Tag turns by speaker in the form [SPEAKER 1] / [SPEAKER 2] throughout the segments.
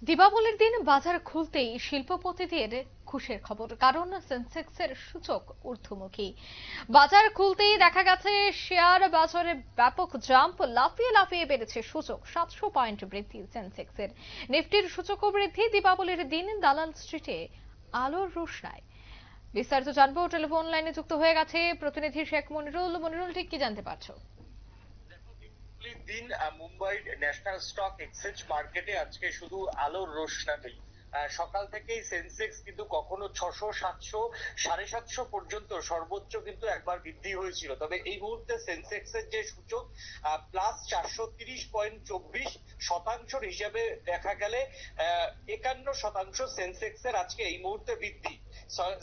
[SPEAKER 1] দীপাবলির দিন বাজার খুলতেই শিল্পপতিদের খুশির খবর, কারণ সেন্সেক্সের সূচক ঊর্ধ্বমুখী। বাজার খুলতেই দেখা গেছে শেয়ার বাজারে ব্যাপক জাম্প, লাফিয়ে লাফিয়ে বেড়েছে সূচক। 700 পয়েন্ট বৃদ্ধি সেন্সেক্সের। নিফটির সূচকও বৃদ্ধি। দীপাবলির দিন দালাল স্ট্রিটে আলোর রোশনায়। বিস্তারিত জানবো, টেলিফোন লাইনে যুক্ত হয়ে গেছে প্রতিনিধি শেখ মনিরুল। মনিরুল, ঠিক কি জানতে পারছো?
[SPEAKER 2] দিন মুম্বাইয়ের ন্যাশনাল স্টক এক্সচেঞ্জ মার্কেটে আজকে শুধু আলোর রোশনাই। সকাল থেকেই সেন্সেক্স কিন্তু কখনো 600, 700, 750 পর্যন্ত সর্বোচ্চ কিন্তু একবার বৃদ্ধি হয়েছিল। তবে এই মুহূর্তে সেন্সেক্স এর যে সূচক প্লাস 430.24 হিসাবে দেখা গেলে 51% সেন্সেক্স এর আজকে এই মুহূর্তে বৃদ্ধি।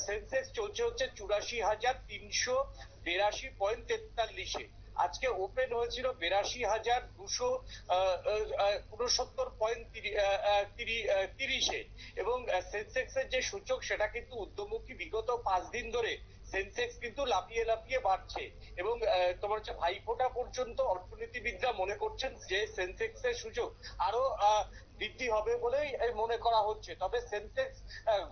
[SPEAKER 2] সেন্সেক্স চলছে হচ্ছে 84,382.43-এ। আজকে ওপেন হয়েছিল 82,269.30-এ এবং সেন্সেক্স এর যে সূচক সেটা কিন্তু ঊর্ধ্বমুখী। বিগত 5 দিন ধরে সেন্সেক্স কিন্তু লাফিয়ে লাফিয়ে বাড়ছে এবং তোমার হচ্ছে ভাইফোঁটা পর্যন্ত অর্থনীতিবিদরা মনে করছেন যে সেন্সেক্স এর সূচক আরো বৃদ্ধি হবে বলেই মনে করা হচ্ছে। তবে সেন্সেক্স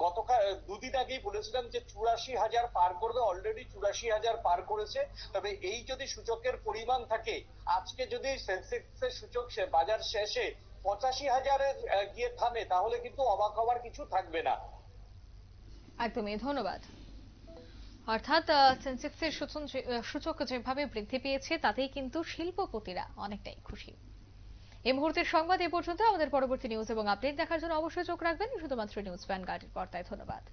[SPEAKER 2] গতকাল 2 দিন আগেই বলেছিলাম যে 84,000 পার করবে, অলরেডি 84,000 পার করেছে। তবে এই যদি সূচকের পরিমাণ থাকে, আজকে যদি সেন্সেক্স এর সূচক বাজার শেষে 85,000-এর গিয়ে থামে, তাহলে কিন্তু অবাক হওয়ার কিছু থাকবে না।
[SPEAKER 1] একদমই, ধন্যবাদ। অর্থাৎ সেন্সেক্সের সূচক যেভাবে বৃদ্ধি পেয়েছে তাতেই কিন্তু শিল্পপতিরা অনেকটাই খুশি। এই মুহূর্তের সংবাদ এ পর্যন্ত। আমাদের পরবর্তী নিউজ এবং আপডেট দেখার জন্য অবশ্যই চোখ রাখবেন শুধুমাত্র নিউজ ভ্যানগার্ডের পর্দায়। ধন্যবাদ।